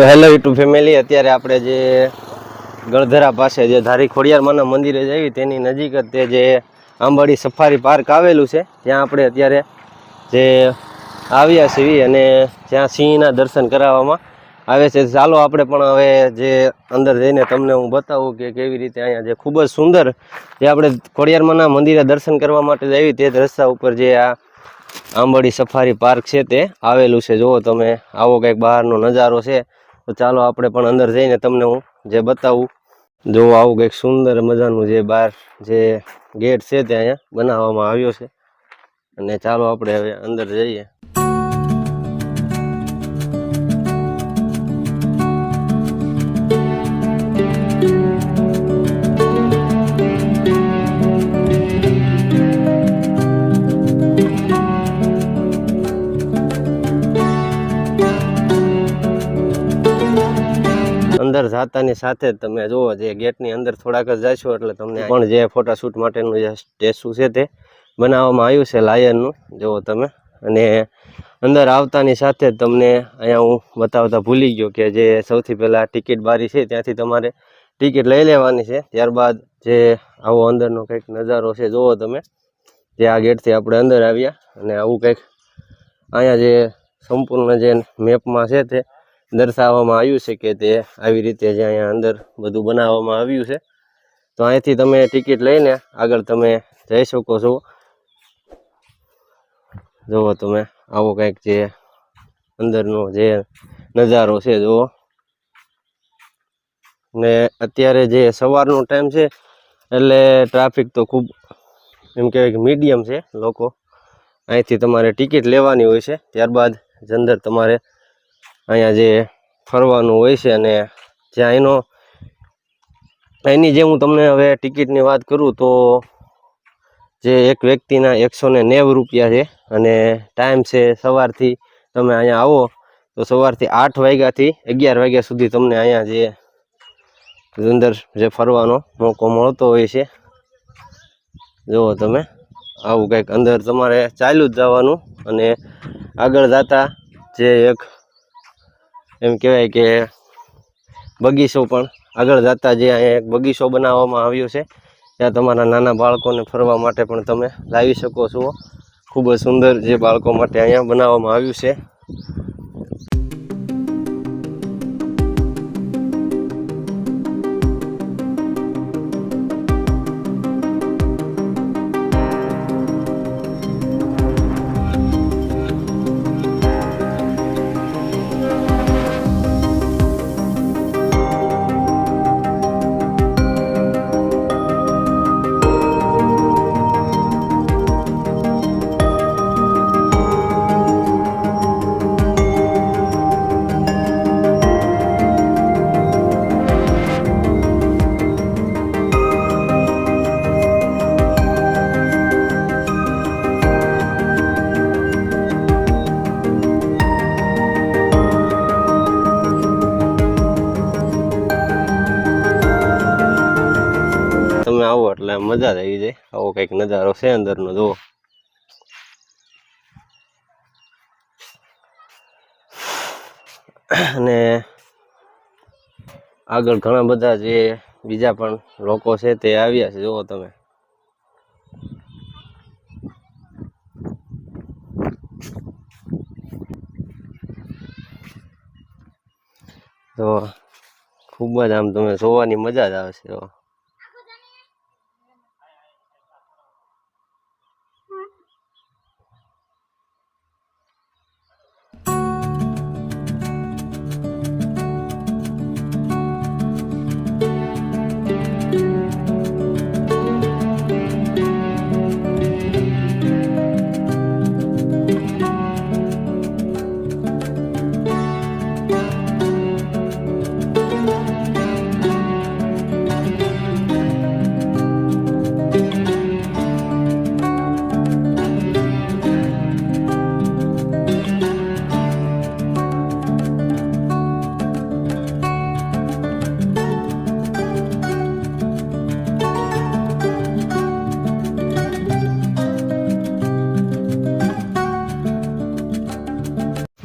તો hello YouTube family, અત્યારે આપણે જે ગળધરા પાસે જે ધારી ખોડિયારમાંના મંદિરે જઈએ તેની નજીક જ તે જે આંબાડી સફારી પાર્ક આવેલું છે ત્યાં આપણે અત્યારે જે આવ્યા છીએ અને જ્યાં સિંહના દર્શન કરાવવામાં આવે છે. ચાલો આપણે પણ હવે જે અંદર જઈને તમને હું બતાવું કે કેવી રીતે અહીંયા જે ખૂબ જ સુંદર જે આપણે ખોડિયારમાંના મંદિરે દર્શન કરવા માટે જઈએ તે જ રસ્તા ઉપર જે આ આંબાડી સફારી પાર્ક છે તે આવેલું છે. જુઓ તમે, આવો કંઈક બહારનો નજારો છે. તો ચાલો આપણે પણ અંદર જઈને તમને હું જે બતાવું. જો આવું કંઈક સુંદર મજાનું જે બહાર જે ગેટ છે તે અહીંયા બનાવવામાં આવ્યો છે અને ચાલો આપણે હવે અંદર જઈએ. અંદર જાતાની સાથે જ તમે જુઓ જે ગેટની અંદર થોડાક જ જશો એટલે તમને પણ જે ફોટોશૂટ માટેનું જે સ્ટેચ્યુ છે તે બનાવવામાં આવ્યું છે લાયનનું, જુઓ તમે. અને અંદર આવતાની સાથે જ તમને અહીંયા હું બતાવતા ભૂલી ગયો કે જે સૌથી પહેલાં ટિકિટ બારી છે ત્યાંથી તમારે ટિકિટ લઈ લેવાની છે. ત્યારબાદ જે આવો અંદરનો કંઈક નજારો છે જુઓ તમે. જે આ ગેટથી આપણે અંદર આવ્યા અને આવું કંઈક અહીંયા જે સંપૂર્ણ જે મેપમાં છે તે દર્શાવવામાં આવ્યું છે કે તે આવી રીતે જે અહીંયા અંદર બધું બનાવવામાં આવ્યું છે. તો અહીંથી તમે ટિકિટ લઈને આગળ તમે જઈ શકો છો. જુઓ તમે, આવો કંઈક જે અંદરનો જે નજારો છે જુઓ. ને અત્યારે જે સવારનો ટાઈમ છે એટલે ટ્રાફિક તો ખૂબ એમ કહેવાય કે મીડિયમ છે. લોકો અહીંથી તમારે ટિકિટ લેવાની હોય છે, ત્યારબાદ અંદર તમારે અહીંયા જે ફરવાનું હોય છે. અને જ્યાં એની જે હું તમને હવે ટિકિટની વાત કરું તો જે એક વ્યક્તિના 190 રૂપિયા છે અને ટાઈમ છે સવારથી તમે અહીંયા આવો તો સવારથી 8 વાગ્યાથી 11 વાગ્યા સુધી તમને અહીંયા જે અંદર જે ફરવાનો મોકો મળતો હોય છે. જુઓ તમે, આવું કંઈક અંદર તમારે ચાલ્યું જ જવાનું અને આગળ જતા જે એક એમ કહેવાય કે બગીચો પણ આગળ જતા જે અહીંયા એક બગીચો બનાવવામાં આવ્યો છે ત્યાં તમારા નાના બાળકોને ફરવા માટે પણ તમે લાવી શકો છો. ખૂબ જ સુંદર જે બાળકો માટે અહીંયા બનાવવામાં આવ્યું છે. તમે આવો એટલે મજા જ આવી જાય. આવો કંઈક નજારો છે અંદરનો જુઓ. અને આગળ ઘણા બધા જે બીજા પણ લોકો છે તે આવ્યા છે જુઓ તમે. તો ખૂબ જ આમ તમે જોવાની મજા જ આવે છે.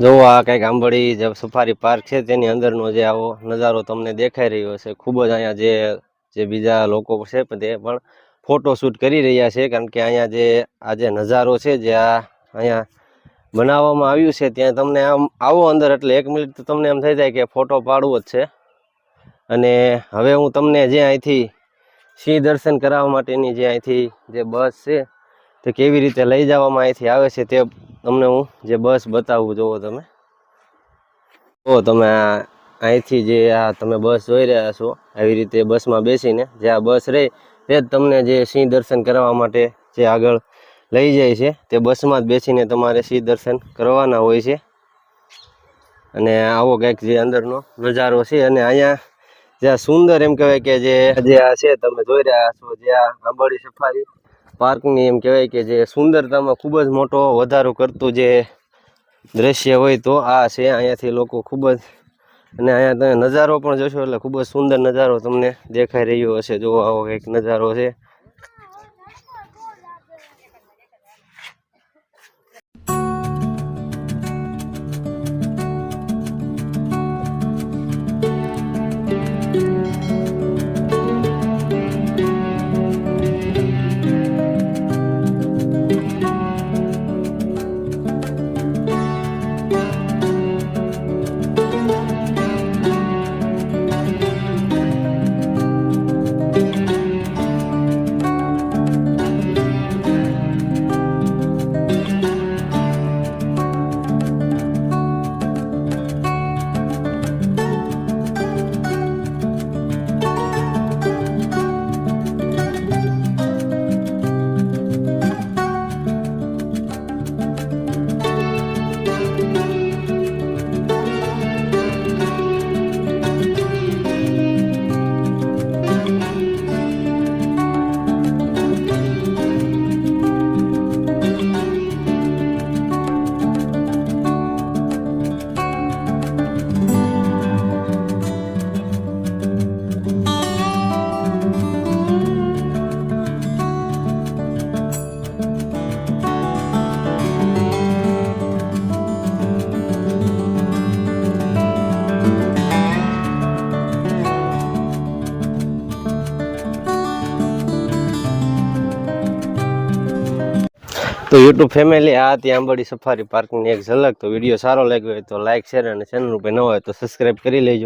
જો આ કંઈક આંબળી જે સફારી પાર્ક છે તેની અંદરનો જે આવો નજારો તમને દેખાઈ રહ્યો છે. ખૂબ જ અહીંયા જે બીજા લોકો છે તે પણ ફોટો શૂટ કરી રહ્યા છે, કારણ કે અહીંયા જે આ જે નજારો છે જે અહીંયા બનાવવામાં આવ્યું છે ત્યાં તમને આમ આવો અંદર એટલે 1 મિનિટ તો તમને એમ થઈ જાય કે ફોટો પાડવો જ છે. અને હવે હું તમને જે અહીંથી સિંહ દર્શન કરાવવા માટેની જે અહીંથી જે બસ છે તે કેવી રીતે લઈ જવામાં અહીંથી આવે છે તે તમને હું જે બસ બતાવું. જોવો તમે અહીંથી જે આ તમે બસ જોઈ રહ્યા છો, આવી રીતે બસમાં બેસીને જે આ બસ રહી તે જ તમને જે સિંહ દર્શન કરવા માટે જે આગળ લઈ જાય છે તે બસમાં જ બેસીને તમારે સિંહ દર્શન કરવાના હોય છે. અને આવો કંઈક જે અંદરનો નજારો છે. અને અહીંયા જે આ સુંદર એમ કહેવાય કે જે આ છે તમે જોઈ રહ્યા છો, જે આ આંબળી સફારી પાર્કની એમ કહેવાય કે જે સુંદરતામાં ખૂબ જ મોટો વધારો કરતું જે દ્રશ્ય હોય તો આ છે. અહીંયાથી લોકો ખૂબ જ, અને અહીંયા તમે નજારો પણ જોશો એટલે ખૂબ જ સુંદર નજારો તમને દેખાઈ રહ્યો હશે. જો આવો કંઈક નજારો છે. તો યુટ્યુબ ફેમિલી, આ હતી આંબળી સફારી પાર્કની એક ઝલક. તો વિડીયો સારો લાગ્યો હોય તો લાઇક, શેર અને ચેનલ ઉપર ન હોય તો સબસ્ક્રાઈબ કરી લેજો.